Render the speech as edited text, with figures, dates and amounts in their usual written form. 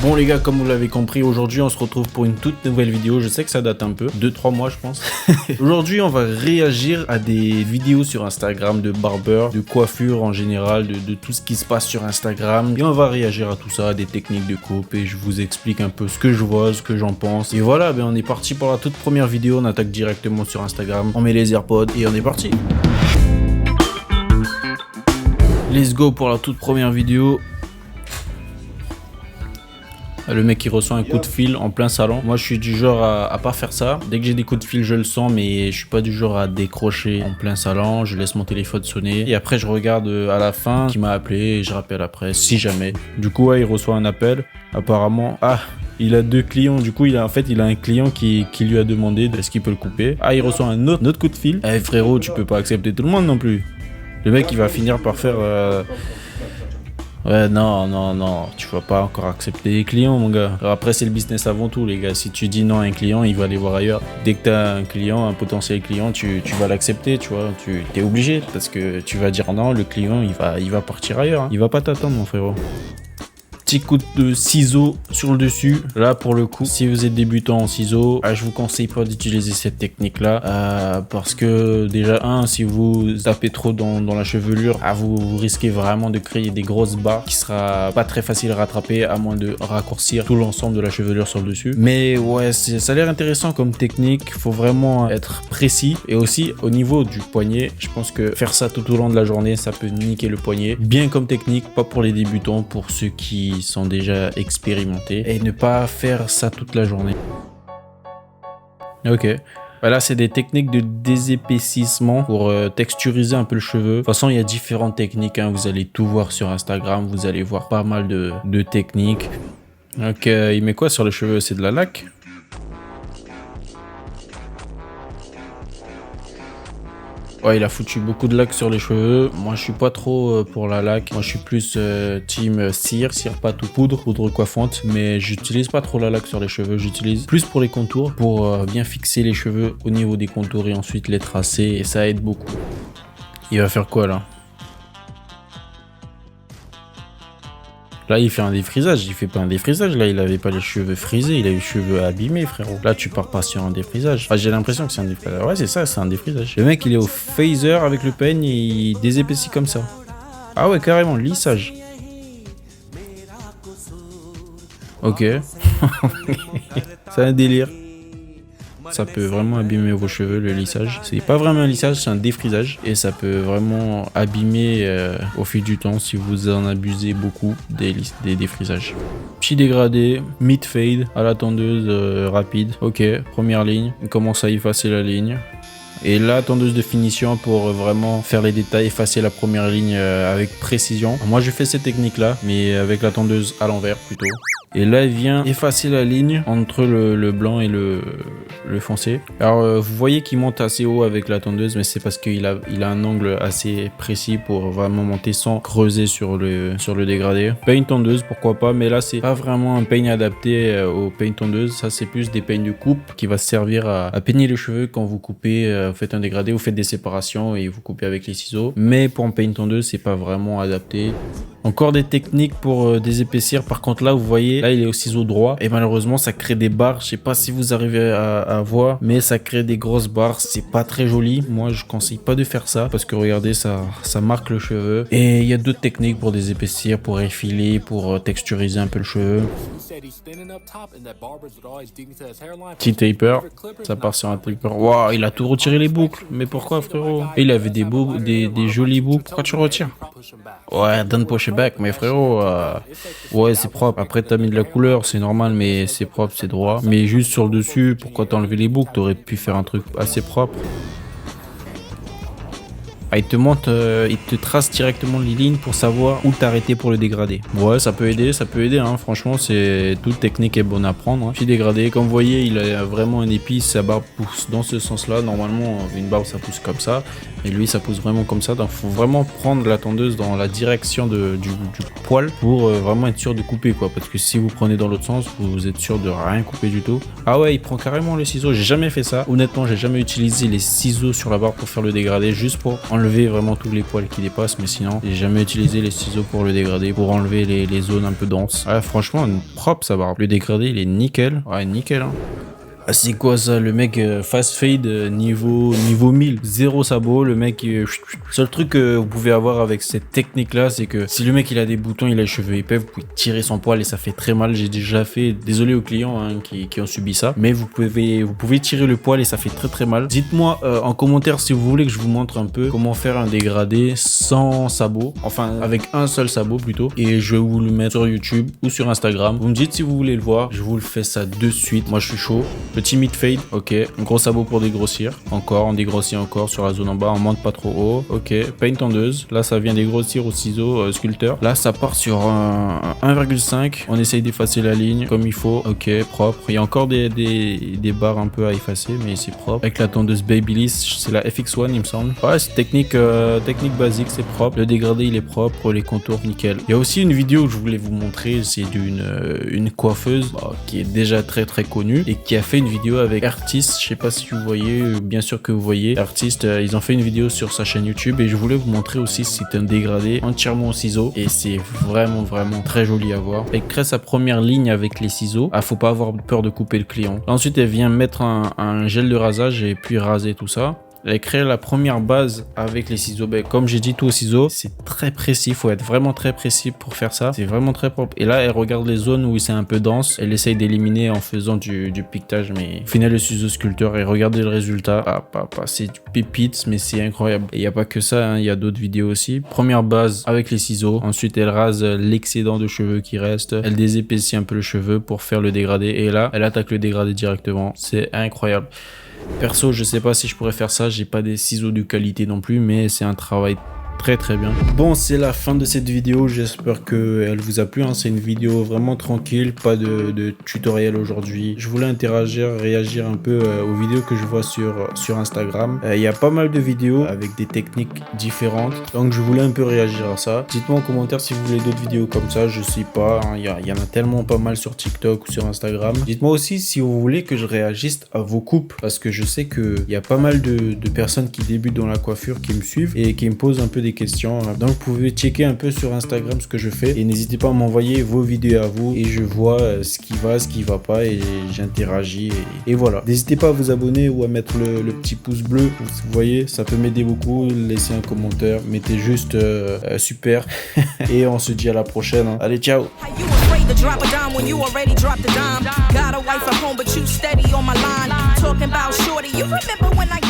Bon les gars, comme vous l'avez compris, aujourd'hui on se retrouve pour une toute nouvelle vidéo. Je sais que ça date un peu, 2-3 mois je pense. Aujourd'hui on va réagir à des vidéos sur Instagram de barbeurs, de coiffure en général, de tout ce qui se passe sur Instagram. Et on va réagir à tout ça, des techniques de coupe, et je vous explique un peu ce que je vois, ce que j'en pense. Et voilà, on est parti pour la toute première vidéo. On attaque directement sur Instagram, on met les AirPods et on est parti. Let's go pour la toute première vidéo. Le mec qui reçoit un coup de fil en plein salon. Moi je suis du genre à pas faire ça. Dès que j'ai des coups de fil je le sens, mais je suis pas du genre à décrocher en plein salon. Je laisse mon téléphone sonner et après je regarde à la fin qui m'a appelé et je rappelle après si jamais. Du coup ouais, il reçoit un appel. Apparemment il a 2 clients. Du coup il a un client qui lui a demandé est-ce qu'il peut le couper. Il reçoit un autre coup de fil. Frérot, tu peux pas accepter tout le monde non plus. Le mec il va finir par faire ouais, non, tu vas pas encore accepter les clients, mon gars. Alors après, c'est le business avant tout, les gars. Si tu dis non à un client, il va aller voir ailleurs. Dès que tu as un client, un potentiel client, tu vas l'accepter, tu vois. Tu es obligé parce que tu vas dire non, le client, il va partir ailleurs. Hein. Il va pas t'attendre, mon frérot. Petit coup de ciseaux sur le dessus. Là, pour le coup, si vous êtes débutant en ciseaux, je vous conseille pas d'utiliser cette technique-là parce que déjà, si vous tapez trop dans la chevelure, vous risquez vraiment de créer des grosses barres qui sera pas très facile à rattraper à moins de raccourcir tout l'ensemble de la chevelure sur le dessus. Mais ouais, ça a l'air intéressant comme technique. Faut vraiment être précis et aussi au niveau du poignet. Je pense que faire ça tout au long de la journée, ça peut niquer le poignet. Bien comme technique, pas pour les débutants, pour ceux qui sont déjà expérimentés, et ne pas faire ça toute la journée. Ok. Là, c'est des techniques de désépaississement pour texturiser un peu le cheveu. De toute façon, il y a différentes techniques. Vous allez tout voir sur Instagram. Vous allez voir pas mal de techniques. Ok, il met quoi sur les cheveux? C'est de la laque? Ouais, il a foutu beaucoup de laque sur les cheveux. Moi, je suis pas trop pour la laque. Moi, je suis plus team cire pâte ou poudre coiffante. Mais j'utilise pas trop la laque sur les cheveux. J'utilise plus pour les contours, pour bien fixer les cheveux au niveau des contours et ensuite les tracer. Et ça aide beaucoup. Il va faire quoi là? Là, il fait un défrisage. Il fait pas un défrisage. Là, il avait pas les cheveux frisés. Il a eu les cheveux abîmés, frérot. Là, tu pars pas sur un défrisage. J'ai l'impression que c'est un défrisage. Ouais, c'est ça, c'est un défrisage. Le mec, il est au phaser avec le peigne et il désépaissit comme ça. Ah ouais, carrément, lissage. Ok. C'est un délire. Ça peut vraiment abîmer vos cheveux, le lissage. C'est pas vraiment un lissage, c'est un défrisage. Et ça peut vraiment abîmer au fil du temps si vous en abusez beaucoup des défrisages. Petit dégradé, mid-fade à la tondeuse rapide. Ok, première ligne. On commence à effacer la ligne. Et là, tondeuse de finition pour vraiment faire les détails, effacer la première ligne avec précision. Moi, je fais cette technique-là, mais avec la tondeuse à l'envers plutôt. Et là, il vient effacer la ligne entre le blanc et le foncé. Alors, vous voyez qu'il monte assez haut avec la tondeuse, mais c'est parce qu'il a un angle assez précis pour vraiment monter sans creuser sur le dégradé. Peigne tondeuse, pourquoi pas, mais là, c'est pas vraiment un peigne adapté aux peignes tondeuses. Ça, c'est plus des peignes de coupe qui va servir à peigner les cheveux quand vous coupez, vous faites un dégradé, vous faites des séparations et vous coupez avec les ciseaux. Mais pour un peigne tondeuse, c'est pas vraiment adapté. Encore des techniques pour désépaissir. Par contre, là, vous voyez, là, il est au ciseau droit. Et malheureusement, ça crée des barres. Je sais pas si vous arrivez à voir, mais ça crée des grosses barres. C'est pas très joli. Moi, je conseille pas de faire ça parce que regardez, ça marque le cheveu. Et il y a d'autres techniques pour désépaissir, pour effiler, pour texturiser un peu le cheveu. Petit taper. Ça part sur un taper. Waouh, il a tout retiré les boucles. Mais pourquoi, frérot? Il avait des jolies boucles. Pourquoi tu retires? Ouais, don't push it back, mais frérot, ouais, c'est propre. Après, t'as mis de la couleur, c'est normal, mais c'est propre, c'est droit. Mais juste sur le dessus, pourquoi t'as enlevé les boucles? T'aurais pu faire un truc assez propre. Il te montre, il te trace directement les lignes pour savoir où t'arrêter pour le dégradé. Ouais, ça peut aider, hein. Franchement, toute technique est bonne à prendre. Hein. Petit dégradé, comme vous voyez, il a vraiment un épi, sa barbe pousse dans ce sens-là. Normalement, une barbe, ça pousse comme ça. Et lui, ça pousse vraiment comme ça. Donc, faut vraiment prendre la tondeuse dans la direction du poil pour vraiment être sûr de couper, quoi. Parce que si vous prenez dans l'autre sens, vous êtes sûr de rien couper du tout. Ah ouais, il prend carrément les ciseaux. J'ai jamais fait ça. Honnêtement, j'ai jamais utilisé les ciseaux sur la barbe pour faire le dégradé, juste pour enlever enlever vraiment tous les poils qui dépassent, mais sinon j'ai jamais utilisé les ciseaux pour le dégradé, pour enlever les zones un peu denses. Ouais, franchement propre sa barbe. Le dégradé il est nickel. Ouais, nickel hein. Ah, c'est quoi ça, le mec fast fade niveau 1000, zéro sabot, le mec seul truc que vous pouvez avoir avec cette technique là, c'est que si le mec il a des boutons, il a les cheveux épais, vous pouvez tirer son poil et ça fait très mal. J'ai déjà fait, désolé aux clients hein, qui ont subi ça, mais vous pouvez tirer le poil et ça fait très mal. Dites-moi en commentaire si vous voulez que je vous montre un peu comment faire un dégradé sans sabot, enfin avec un seul sabot plutôt, et je vais vous le mettre sur YouTube ou sur Instagram. Vous me dites si vous voulez le voir, je vous le fais ça de suite, moi je suis chaud. Petit mid fade, ok. Un gros sabot pour dégrossir. Encore, on dégrossit encore sur la zone en bas. On monte pas trop haut. Ok. Paint tondeuse. Là, ça vient dégrossir au ciseau sculpteur. Là, ça part sur 1,5. On essaye d'effacer la ligne comme il faut. Ok, propre. Il y a encore des barres un peu à effacer, mais c'est propre. Avec la tondeuse Babyliss, c'est la FX1, il me semble. Ouais, c'est technique basique, c'est propre. Le dégradé, il est propre. Les contours, nickel. Il y a aussi une vidéo que je voulais vous montrer. C'est d'une coiffeuse qui est déjà très connue et qui a fait une vidéo avec Artist, je sais pas si vous voyez, bien sûr que vous voyez. Artist, ils ont fait une vidéo sur sa chaîne YouTube et je voulais vous montrer aussi, c'est un dégradé entièrement au ciseau et c'est vraiment très joli à voir. Elle crée sa première ligne avec les ciseaux. Ah, faut pas avoir peur de couper le client. Ensuite, elle vient mettre un gel de rasage et puis raser tout ça. Elle crée la première base avec les ciseaux. Ben, comme j'ai dit, tout au ciseau, c'est très précis. Il faut être vraiment très précis pour faire ça. C'est vraiment très propre. Et là, elle regarde les zones où c'est un peu dense. Elle essaye d'éliminer en faisant du piquetage. Mais au final, le ciseau sculpteur, et regardez le résultat. C'est du pépite, mais c'est incroyable. Et il n'y a pas que ça, hein, il y a d'autres vidéos aussi. Première base avec les ciseaux. Ensuite, elle rase l'excédent de cheveux qui reste. Elle désépaissit un peu le cheveu pour faire le dégradé. Et là, elle attaque le dégradé directement. C'est incroyable. Perso, je sais pas si je pourrais faire ça, j'ai pas des ciseaux de qualité non plus, mais c'est un travail très bien. Bon, c'est la fin de cette vidéo, j'espère qu'elle vous a plu, hein. C'est une vidéo vraiment tranquille, pas de tutoriel aujourd'hui. Je voulais interagir, réagir un peu aux vidéos que je vois sur Instagram. Il y a pas mal de vidéos avec des techniques différentes, donc je voulais un peu réagir à ça. Dites-moi en commentaire si vous voulez d'autres vidéos comme ça, je sais pas, hein. Il y en a tellement pas mal sur TikTok ou sur Instagram. Dites-moi aussi si vous voulez que je réagisse à vos coupes, parce que je sais qu'il y a pas mal de personnes qui débutent dans la coiffure qui me suivent et qui me posent un peu des questions. Donc vous pouvez checker un peu sur Instagram ce que je fais et n'hésitez pas à m'envoyer vos vidéos à vous et je vois ce qui va pas et j'interagis et voilà. N'hésitez pas à vous abonner ou à mettre le petit pouce bleu, vous voyez, ça peut m'aider beaucoup. Laissez un commentaire, mettez juste super et on se dit à la prochaine, hein. Allez, ciao. To drop a dime when you already dropped a dime. Got a wife at home, but you steady on my line. Talking about shorty, you remember when I